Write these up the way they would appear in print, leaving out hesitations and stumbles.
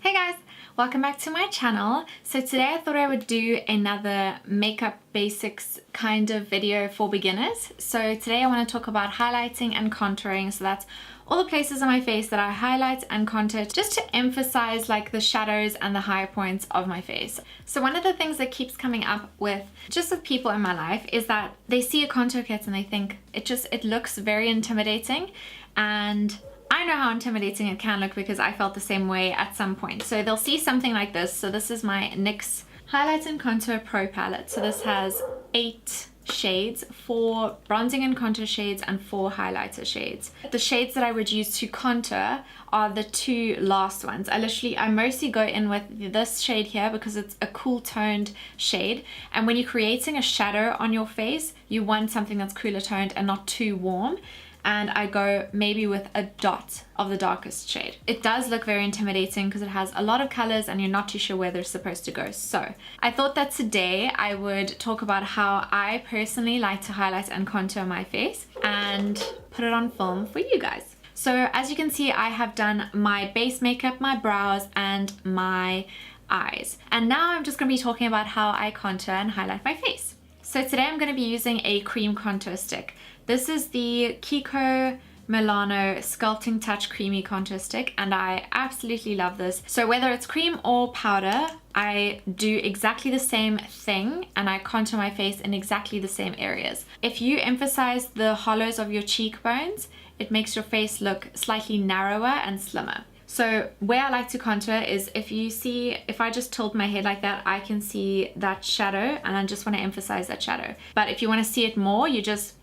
Hey guys, welcome back to my channel. So today I thought I would do another makeup basics kind of video for beginners. So today I want to talk about highlighting and contouring. So that's all the places on my face that I highlight and contour just to emphasize like the shadows and the high points of my face. So one of the things that keeps coming up with people in my life is that they see a contour kit and they think it looks very intimidating, and I know how intimidating it can look because I felt the same way at some point. So they'll see something like this. So this is my NYX Highlight and Contour Pro Palette. So this has 8 shades, 4 bronzing and contour shades and 4 highlighter shades. The shades that I would use to contour are the 2 last ones. I mostly go in with this shade here because it's a cool toned shade. And when you're creating a shadow on your face, you want something that's cooler toned and not too warm. And I go maybe with a dot of the darkest shade. It does look very intimidating because it has a lot of colors and you're not too sure where they're supposed to go. So I thought that today I would talk about how I personally like to highlight and contour my face and put it on film for you guys. So as you can see, I have done my base makeup, my brows, and my eyes. And now I'm just gonna be talking about how I contour and highlight my face. So today I'm gonna be using a cream contour stick. This is the Kiko Milano Sculpting Touch Creamy Contour Stick, and I absolutely love this. So whether it's cream or powder, I do exactly the same thing and I contour my face in exactly the same areas. If you emphasize the hollows of your cheekbones, it makes your face look slightly narrower and slimmer. So where I like to contour is if I just tilt my head like that, I can see that shadow and I just want to emphasize that shadow. But if you want to see it more, you just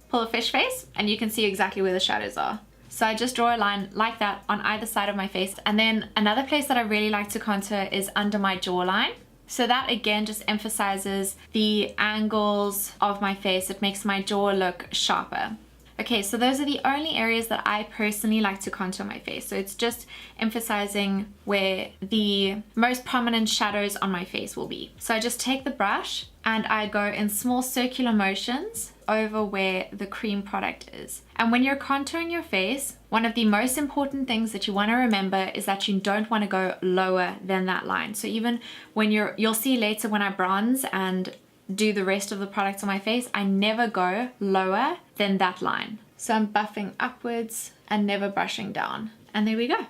pull a fish face and you can see exactly where the shadows are. So I just draw a line like that on either side of my face. And then another place that I really like to contour is under my jawline. So that again just emphasizes the angles of my face. It makes my jaw look sharper. Okay, so those are the only areas that I personally like to contour my face. So it's just emphasizing where the most prominent shadows on my face will be. So I just take the brush and I go in small circular motions over where the cream product is. And when you're contouring your face, one of the most important things that you want to remember is that you don't want to go lower than that line. So even when you'll see later when I bronze and do the rest of the products on my face, I never go lower than that line. So I'm buffing upwards and never brushing down. And there we go,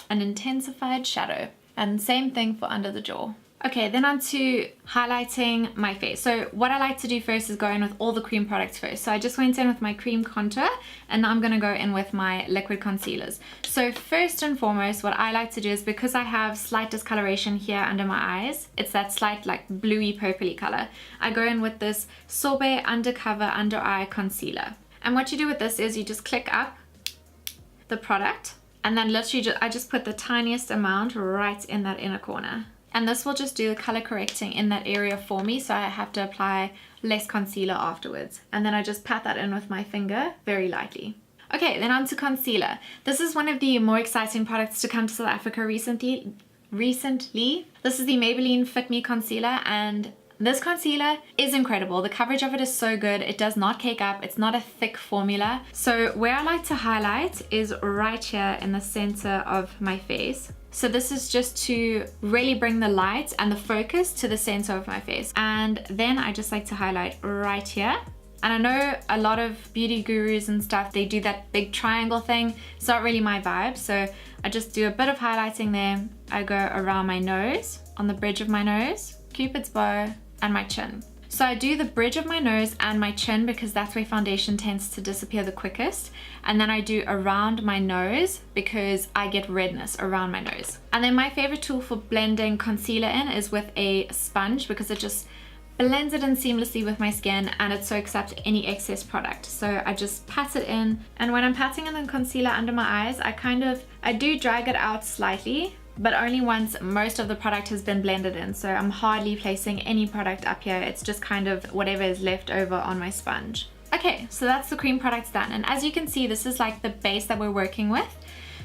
an intensified shadow. And same thing for under the jaw. Okay, then on to highlighting my face. So what I like to do first is go in with all the cream products first. So I just went in with my cream contour and now I'm gonna go in with my liquid concealers. So first and foremost, what I like to do is, because I have slight discoloration here under my eyes, it's that slight like bluey purpley color, I go in with this Sorbet Undercover Under Eye Concealer. And what you do with this is you just click up the product and then literally I just put the tiniest amount right in that inner corner. And this will just do the color correcting in that area for me, so I have to apply less concealer afterwards. And then I just pat that in with my finger very lightly. Okay, then on to concealer. This is one of the more exciting products to come to South Africa recently. This is the Maybelline Fit Me Concealer, and this concealer is incredible. The coverage of it is so good. It does not cake up. It's not a thick formula. So where I like to highlight is right here in the center of my face. So this is just to really bring the light and the focus to the center of my face. And then I just like to highlight right here. And I know a lot of beauty gurus and stuff, they do that big triangle thing. It's not really my vibe. So I just do a bit of highlighting there. I go around my nose, on the bridge of my nose, Cupid's bow, and my chin. So I do the bridge of my nose and my chin because that's where foundation tends to disappear the quickest. And then I do around my nose because I get redness around my nose. And then my favorite tool for blending concealer in is with a sponge because it just blends it in seamlessly with my skin and it soaks up any excess product. So I just pat it in, and when I'm patting in the concealer under my eyes, I do drag it out slightly, but only once most of the product has been blended in. So I'm hardly placing any product up here. It's just kind of whatever is left over on my sponge. Okay, so that's the cream products done. And as you can see, this is like the base that we're working with.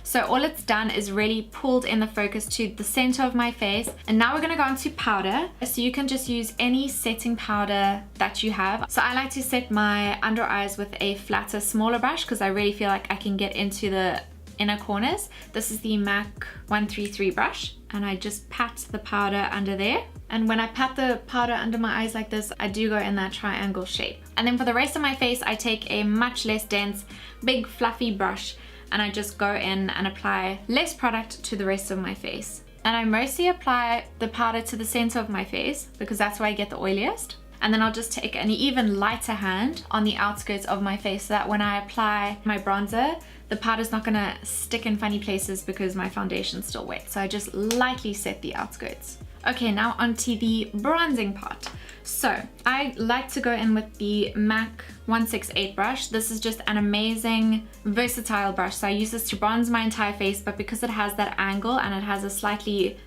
So all it's done is really pulled in the focus to the center of my face. And now we're gonna go on to powder. So you can just use any setting powder that you have. So I like to set my under eyes with a flatter, smaller brush because I really feel like I can get into the inner corners. This is the MAC 133 brush, and I just pat the powder under there. And when I pat the powder under my eyes like this, I do go in that triangle shape. And then for the rest of my face, I take a much less dense, big fluffy brush, and I just go in and apply less product to the rest of my face. And I mostly apply the powder to the center of my face because that's where I get the oiliest. And then I'll just take an even lighter hand on the outskirts of my face so that when I apply my bronzer, the powder's not gonna stick in funny places because my foundation's still wet. So I just lightly set the outskirts. Okay, now onto the bronzing part. So I like to go in with the MAC 168 brush. This is just an amazing versatile brush. So I use this to bronze my entire face, but because it has that angle and it has a slightly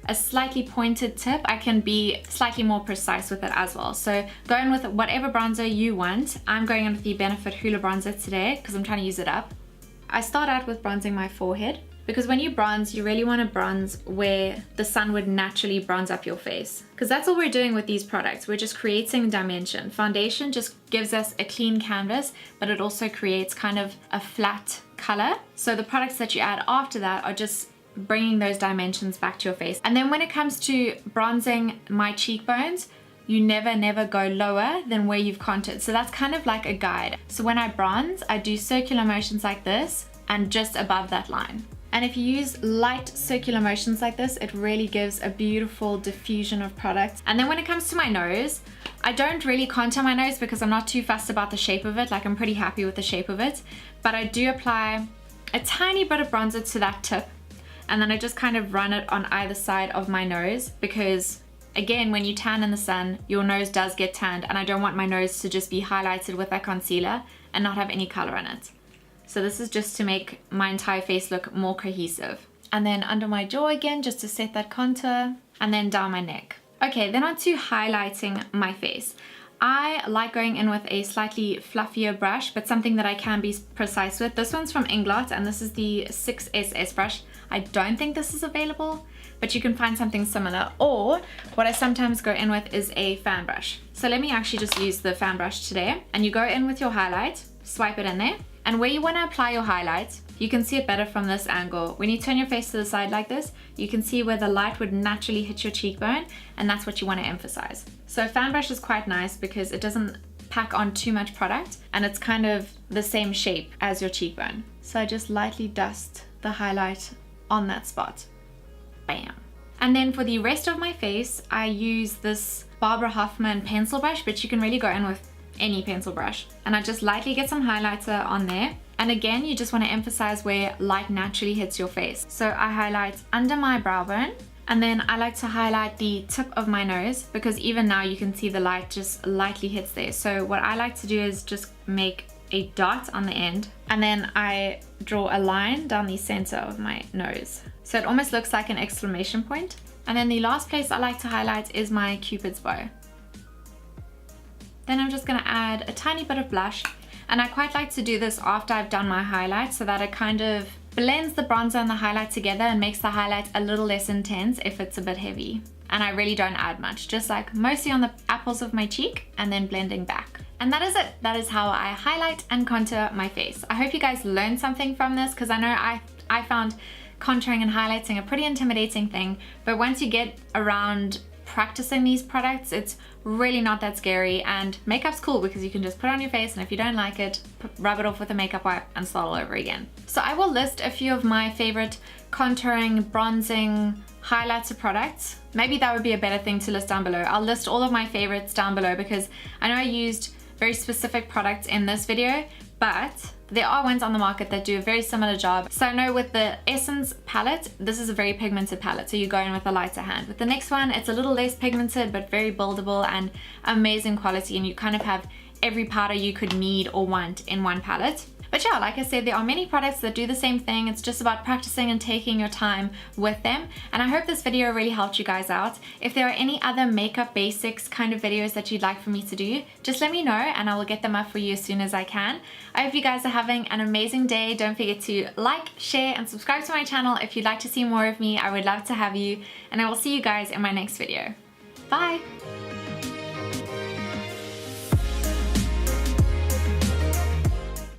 pointed tip, I can be slightly more precise with it as well. So go in with whatever bronzer you want. I'm going in with the Benefit Hoola bronzer today because I'm trying to use it up. I start out with bronzing my forehead, because when you bronze, you really want to bronze where the sun would naturally bronze up your face. Because that's all we're doing with these products. We're just creating dimension. Foundation just gives us a clean canvas, but it also creates kind of a flat color. So the products that you add after that are just bringing those dimensions back to your face. And then when it comes to bronzing my cheekbones, you never go lower than where you've contoured. So that's kind of like a guide. So when I bronze, I do circular motions like this and just above that line. And if you use light circular motions like this, it really gives a beautiful diffusion of product. And then when it comes to my nose, I don't really contour my nose because I'm not too fussed about the shape of it. Like, I'm pretty happy with the shape of it. But I do apply a tiny bit of bronzer to that tip. And then I just kind of run it on either side of my nose because, again, when you tan in the sun, your nose does get tanned. And I don't want my nose to just be highlighted with that concealer and not have any color in it. So this is just to make my entire face look more cohesive. And then under my jaw again, just to set that contour, and then down my neck. Okay, then on to highlighting my face. I like going in with a slightly fluffier brush, but something that I can be precise with. This one's from Inglot, and this is the 6SS brush. I don't think this is available, but you can find something similar. Or what I sometimes go in with is a fan brush. So let me actually just use the fan brush today. And you go in with your highlight, swipe it in there. And where you want to apply your highlights, you can see it better from this angle. When you turn your face to the side like this, you can see where the light would naturally hit your cheekbone, and that's what you want to emphasize. So a fan brush is quite nice because it doesn't pack on too much product, and it's kind of the same shape as your cheekbone. So I just lightly dust the highlight on that spot. Bam. And then for the rest of my face, I use this Barbara Hoffman pencil brush, but you can really go in with any pencil brush. And I just lightly get some highlighter on there. And again, you just want to emphasize where light naturally hits your face. So I highlight under my brow bone, and then I like to highlight the tip of my nose because even now you can see the light just lightly hits there. So what I like to do is just make a dot on the end, and then I draw a line down the center of my nose. So it almost looks like an exclamation point. And then the last place I like to highlight is my Cupid's bow. Then I'm just gonna add a tiny bit of blush, and I quite like to do this after I've done my highlight so that it kind of blends the bronzer and the highlight together and makes the highlight a little less intense if it's a bit heavy. And I really don't add much, just like mostly on the apples of my cheek and then blending back. And that is it. That is how I highlight and contour my face. I hope you guys learned something from this because I know I found contouring and highlighting a pretty intimidating thing, but once you get around practicing these products, it's really not that scary, and makeup's cool because you can just put it on your face, and if you don't like it, rub it off with a makeup wipe and start all over again. So I will list a few of my favorite contouring, bronzing, highlighter products. Maybe that would be a better thing to list down below. I'll list all of my favorites down below because I know I used very specific products in this video, but there are ones on the market that do a very similar job. So I know with the Essence palette, this is a very pigmented palette, so you go in with a lighter hand. With the next one, it's a little less pigmented, but very buildable and amazing quality, and you kind of have every powder you could need or want in one palette. But yeah, like I said, there are many products that do the same thing. It's just about practicing and taking your time with them. And I hope this video really helped you guys out. If there are any other makeup basics kind of videos that you'd like for me to do, just let me know and I will get them up for you as soon as I can. I hope you guys are having an amazing day. Don't forget to like, share, and subscribe to my channel if you'd like to see more of me. I would love to have you, and I will see you guys in my next video. Bye!